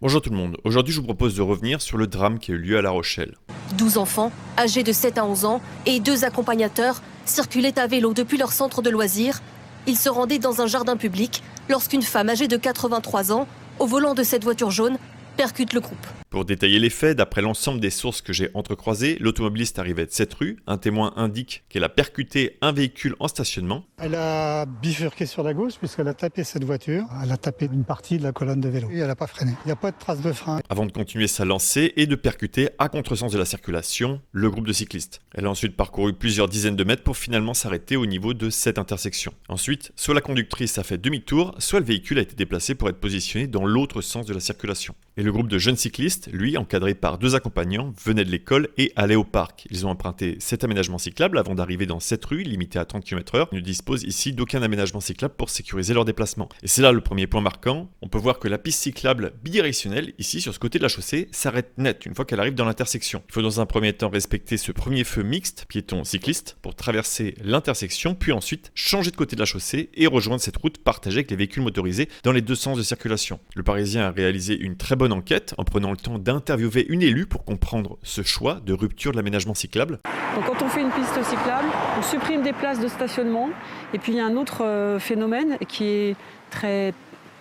Bonjour tout le monde, aujourd'hui je vous propose de revenir sur le drame qui a eu lieu à La Rochelle. 12 enfants, âgés de 7 à 11 ans, et 2 accompagnateurs circulaient à vélo depuis leur centre de loisirs. Ils se rendaient dans un jardin public lorsqu'une femme âgée de 83 ans, au volant de cette voiture jaune, percute le groupe. Pour détailler les faits, d'après l'ensemble des sources que j'ai entrecroisées, l'automobiliste arrivait de cette rue. Un témoin indique qu'elle a percuté un véhicule en stationnement. Elle a bifurqué sur la gauche puisqu'elle a tapé cette voiture. Elle a tapé une partie de la colonne de vélo et elle n'a pas freiné. Il n'y a pas de trace de frein. Avant de continuer sa lancée et de percuter à contresens de la circulation le groupe de cyclistes. Elle a ensuite parcouru plusieurs dizaines de mètres pour finalement s'arrêter au niveau de cette intersection. Ensuite, soit la conductrice a fait demi-tour, soit le véhicule a été déplacé pour être positionné dans l'autre sens de la circulation. Et le groupe de jeunes cyclistes, lui, encadré par 2 accompagnants, venait de l'école et allait au parc. Ils ont emprunté cet aménagement cyclable avant d'arriver dans cette rue, limitée à 30 km/h. Ils ne disposent ici d'aucun aménagement cyclable pour sécuriser leur déplacement. Et c'est là le premier point marquant. On peut voir que la piste cyclable bidirectionnelle, ici sur ce côté de la chaussée, s'arrête net une fois qu'elle arrive dans l'intersection. Il faut dans un premier temps respecter ce premier feu mixte, piéton-cycliste, pour traverser l'intersection, puis ensuite changer de côté de la chaussée et rejoindre cette route partagée avec les véhicules motorisés dans les 2 sens de circulation. Le Parisien a réalisé une très bonne enquête en prenant le temps d'interviewer une élue pour comprendre ce choix de rupture de l'aménagement cyclable. Donc quand on fait une piste cyclable, on supprime des places de stationnement. Et puis il y a un autre phénomène qui est très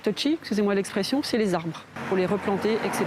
touchy, excusez-moi l'expression, c'est les arbres, pour les replanter, etc.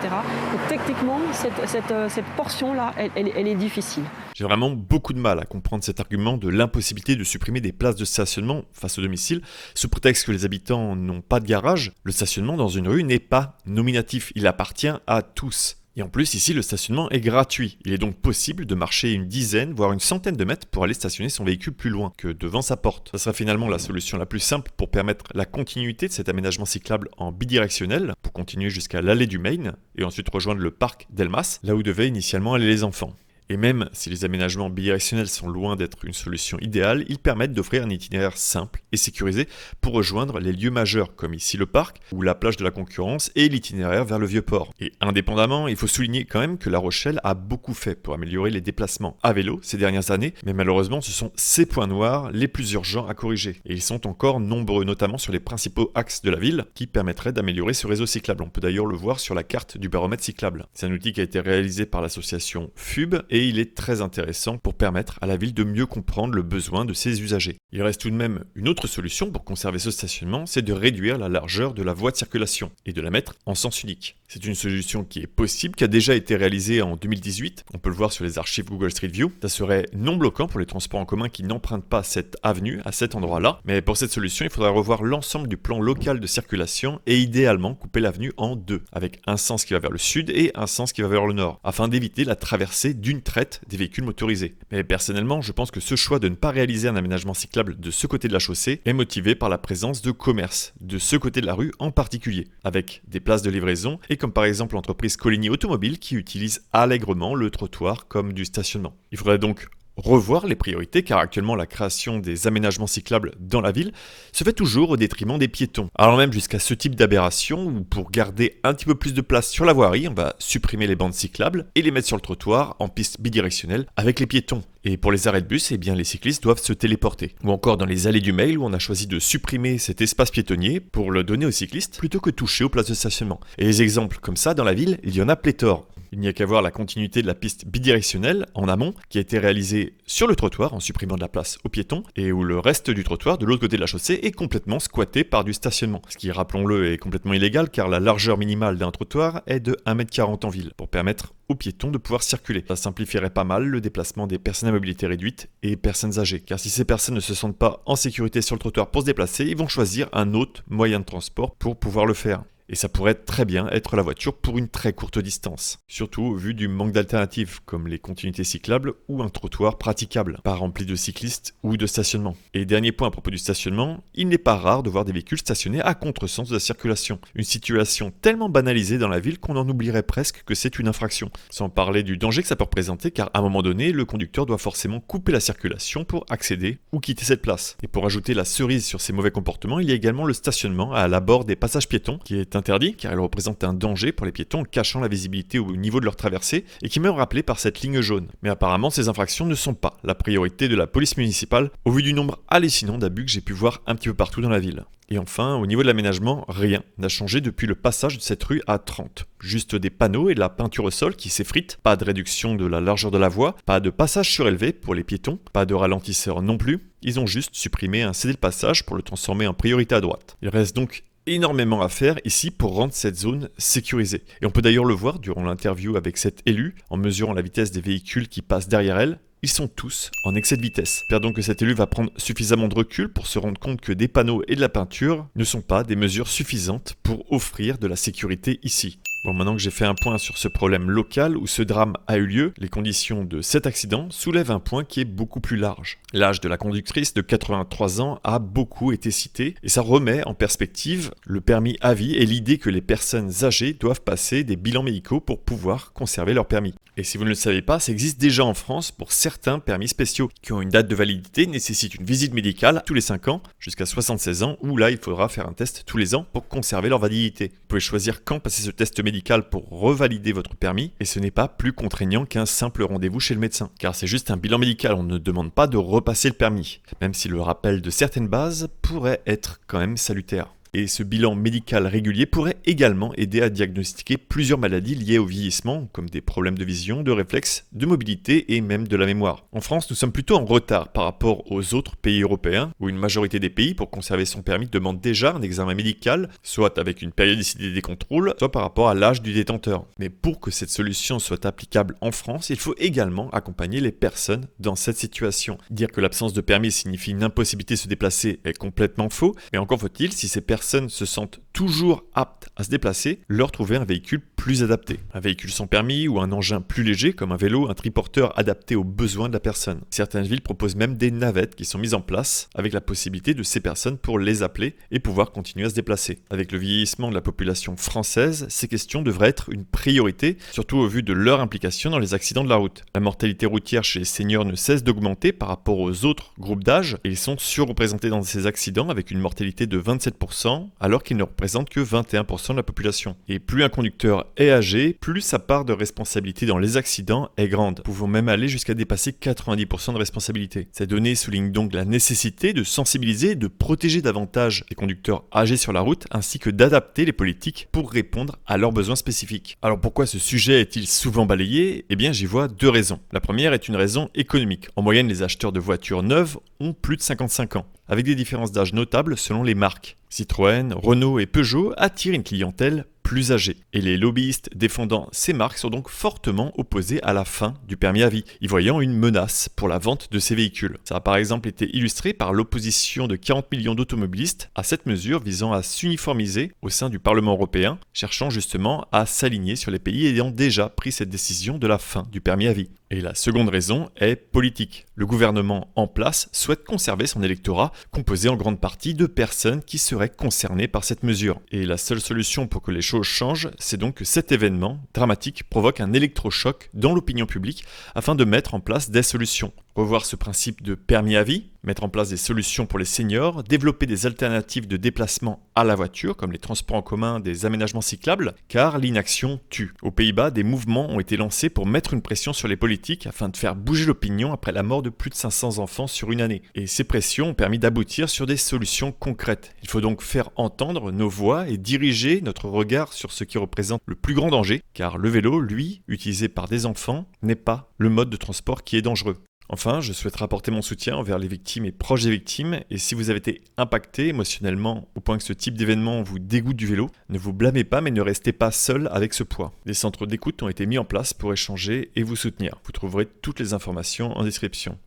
Donc techniquement, cette portion-là, elle est difficile. J'ai vraiment beaucoup de mal à comprendre cet argument de l'impossibilité de supprimer des places de stationnement face au domicile, sous prétexte que les habitants n'ont pas de garage. Le stationnement dans une rue n'est pas nominatif, il appartient à tous. Et en plus, ici, le stationnement est gratuit. Il est donc possible de marcher une dizaine, voire une centaine de mètres pour aller stationner son véhicule plus loin que devant sa porte. Ce sera finalement la solution la plus simple pour permettre la continuité de cet aménagement cyclable en bidirectionnel, pour continuer jusqu'à l'allée du Maine, et ensuite rejoindre le parc d'Elmas, là où devaient initialement aller les enfants. Et même si les aménagements bidirectionnels sont loin d'être une solution idéale, ils permettent d'offrir un itinéraire simple et sécurisé pour rejoindre les lieux majeurs, comme ici le parc, ou la plage de la Concurrence, et l'itinéraire vers le Vieux-Port. Et indépendamment, il faut souligner quand même que La Rochelle a beaucoup fait pour améliorer les déplacements à vélo ces dernières années, mais malheureusement ce sont ces points noirs les plus urgents à corriger. Et ils sont encore nombreux, notamment sur les principaux axes de la ville, qui permettraient d'améliorer ce réseau cyclable. On peut d'ailleurs le voir sur la carte du baromètre cyclable. C'est un outil qui a été réalisé par l'association FUB, et il est très intéressant pour permettre à la ville de mieux comprendre le besoin de ses usagers. Il reste tout de même une autre solution pour conserver ce stationnement, c'est de réduire la largeur de la voie de circulation et de la mettre en sens unique. C'est une solution qui est possible, qui a déjà été réalisée en 2018, on peut le voir sur les archives Google Street View. Ça serait non bloquant pour les transports en commun qui n'empruntent pas cette avenue à cet endroit-là, mais pour cette solution, il faudra revoir l'ensemble du plan local de circulation et idéalement couper l'avenue en 2, avec un sens qui va vers le sud et un sens qui va vers le nord, afin d'éviter la traversée d'une traite des véhicules motorisés. Mais personnellement, je pense que ce choix de ne pas réaliser un aménagement cyclable de ce côté de la chaussée est motivé par la présence de commerces, de ce côté de la rue en particulier, avec des places de livraison et comme par exemple l'entreprise Coligny Automobile qui utilise allègrement le trottoir comme du stationnement. Il faudrait donc revoir les priorités car actuellement la création des aménagements cyclables dans la ville se fait toujours au détriment des piétons. Alors même jusqu'à ce type d'aberration où pour garder un petit peu plus de place sur la voirie, on va supprimer les bandes cyclables et les mettre sur le trottoir en piste bidirectionnelle avec les piétons. Et pour les arrêts de bus, eh bien les cyclistes doivent se téléporter. Ou encore dans les allées du Mail où on a choisi de supprimer cet espace piétonnier pour le donner aux cyclistes plutôt que toucher aux places de stationnement. Et les exemples comme ça dans la ville, il y en a pléthore. Il n'y a qu'à voir la continuité de la piste bidirectionnelle en amont qui a été réalisée sur le trottoir en supprimant de la place aux piétons et où le reste du trottoir de l'autre côté de la chaussée est complètement squatté par du stationnement. Ce qui, rappelons-le, est complètement illégal car la largeur minimale d'un trottoir est de 1,40 m en ville pour permettre aux piétons de pouvoir circuler. Ça simplifierait pas mal le déplacement des personnes à mobilité réduite et personnes âgées. Car si ces personnes ne se sentent pas en sécurité sur le trottoir pour se déplacer, ils vont choisir un autre moyen de transport pour pouvoir le faire. Et ça pourrait très bien être la voiture pour une très courte distance. Surtout au vu du manque d'alternatives, comme les continuités cyclables ou un trottoir praticable, pas rempli de cyclistes ou de stationnement. Et dernier point à propos du stationnement, il n'est pas rare de voir des véhicules stationnés à contresens de la circulation. Une situation tellement banalisée dans la ville qu'on en oublierait presque que c'est une infraction. Sans parler du danger que ça peut représenter, car à un moment donné, le conducteur doit forcément couper la circulation pour accéder ou quitter cette place. Et pour ajouter la cerise sur ces mauvais comportements, il y a également le stationnement à l'abord des passages piétons, qui est interdit car il représente un danger pour les piétons cachant la visibilité au niveau de leur traversée et qui est même rappelé par cette ligne jaune. Mais apparemment ces infractions ne sont pas la priorité de la police municipale au vu du nombre hallucinant d'abus que j'ai pu voir un petit peu partout dans la ville. Et enfin, au niveau de l'aménagement, rien n'a changé depuis le passage de cette rue à 30. Juste des panneaux et de la peinture au sol qui s'effritent, pas de réduction de la largeur de la voie, pas de passage surélevé pour les piétons, pas de ralentisseur non plus. Ils ont juste supprimé un cédé de passage pour le transformer en priorité à droite. Il reste donc énormément à faire ici pour rendre cette zone sécurisée. Et on peut d'ailleurs le voir durant l'interview avec cette élue, en mesurant la vitesse des véhicules qui passent derrière elle. Ils sont tous en excès de vitesse. J'espère donc que cet élu va prendre suffisamment de recul pour se rendre compte que des panneaux et de la peinture ne sont pas des mesures suffisantes pour offrir de la sécurité ici. Bon, maintenant que j'ai fait un point sur ce problème local où ce drame a eu lieu, les conditions de cet accident soulèvent un point qui est beaucoup plus large. L'âge de la conductrice de 83 ans a beaucoup été cité et ça remet en perspective le permis à vie et l'idée que les personnes âgées doivent passer des bilans médicaux pour pouvoir conserver leur permis. Et si vous ne le savez pas, ça existe déjà en France pour certains permis spéciaux qui ont une date de validité, nécessitent une visite médicale tous les 5 ans jusqu'à 76 ans où là il faudra faire un test tous les ans pour conserver leur validité. Vous pouvez choisir quand passer ce test médical pour revalider votre permis et ce n'est pas plus contraignant qu'un simple rendez-vous chez le médecin. Car c'est juste un bilan médical, on ne demande pas de repasser le permis, même si le rappel de certaines bases pourrait être quand même salutaire. Et ce bilan médical régulier pourrait également aider à diagnostiquer plusieurs maladies liées au vieillissement, comme des problèmes de vision, de réflexe, de mobilité et même de la mémoire. En France, nous sommes plutôt en retard par rapport aux autres pays européens, où une majorité des pays, pour conserver son permis, demandent déjà un examen médical, soit avec une périodicité des contrôles, soit par rapport à l'âge du détenteur. Mais pour que cette solution soit applicable en France, il faut également accompagner les personnes dans cette situation. Dire que l'absence de permis signifie une impossibilité de se déplacer est complètement faux, mais encore faut-il, si ces personnes se sentent toujours aptes à se déplacer, leur trouver un véhicule plus adapté. Un véhicule sans permis ou un engin plus léger comme un vélo, un triporteur adapté aux besoins de la personne. Certaines villes proposent même des navettes qui sont mises en place avec la possibilité de ces personnes pour les appeler et pouvoir continuer à se déplacer. Avec le vieillissement de la population française, ces questions devraient être une priorité, surtout au vu de leur implication dans les accidents de la route. La mortalité routière chez les seniors ne cesse d'augmenter par rapport aux autres groupes d'âge et ils sont surreprésentés dans ces accidents avec une mortalité de 27%, alors qu'ils ne représentent que 21% de la population. Et plus un conducteur est âgé, plus sa part de responsabilité dans les accidents est grande, pouvant même aller jusqu'à dépasser 90% de responsabilité. Ces données soulignent donc la nécessité de sensibiliser et de protéger davantage les conducteurs âgés sur la route, ainsi que d'adapter les politiques pour répondre à leurs besoins spécifiques. Alors pourquoi ce sujet est-il souvent balayé ? Eh bien j'y vois deux raisons. La première est une raison économique. En moyenne, les acheteurs de voitures neuves ont plus de 55 ans, avec des différences d'âge notables selon les marques. Citroën, Renault et Peugeot attirent une clientèle plus âgés. Et les lobbyistes défendant ces marques sont donc fortement opposés à la fin du permis à vie, y voyant une menace pour la vente de ces véhicules. Ça a par exemple été illustré par l'opposition de 40 millions d'automobilistes à cette mesure visant à s'uniformiser au sein du Parlement européen, cherchant justement à s'aligner sur les pays ayant déjà pris cette décision de la fin du permis à vie. Et la seconde raison est politique. Le gouvernement en place souhaite conserver son électorat, composé en grande partie de personnes qui seraient concernées par cette mesure. Et la seule solution pour que les choses changent, c'est donc que cet événement dramatique provoque un électrochoc dans l'opinion publique afin de mettre en place des solutions. Revoir ce principe de permis à vie, mettre en place des solutions pour les seniors, développer des alternatives de déplacement à la voiture, comme les transports en commun, des aménagements cyclables, car l'inaction tue. Aux Pays-Bas, des mouvements ont été lancés pour mettre une pression sur les politiques afin de faire bouger l'opinion après la mort de plus de 500 enfants sur une année. Et ces pressions ont permis d'aboutir sur des solutions concrètes. Il faut donc faire entendre nos voix et diriger notre regard sur ce qui représente le plus grand danger, car le vélo, lui, utilisé par des enfants, n'est pas le mode de transport qui est dangereux. Enfin, je souhaiterais apporter mon soutien envers les victimes et proches des victimes, et si vous avez été impacté émotionnellement au point que ce type d'événement vous dégoûte du vélo, ne vous blâmez pas mais ne restez pas seul avec ce poids. Des centres d'écoute ont été mis en place pour échanger et vous soutenir. Vous trouverez toutes les informations en description.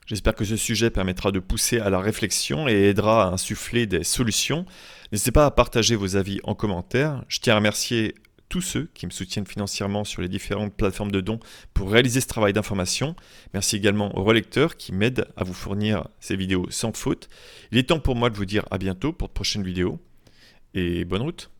J'espère que ce sujet permettra de pousser à la réflexion et aidera à insuffler des solutions. N'hésitez pas à partager vos avis en commentaire. Je tiens à remercier tous ceux qui me soutiennent financièrement sur les différentes plateformes de dons pour réaliser ce travail d'information. Merci également aux relecteurs qui m'aident à vous fournir ces vidéos sans faute. Il est temps pour moi de vous dire à bientôt pour de prochaines vidéos et bonne route.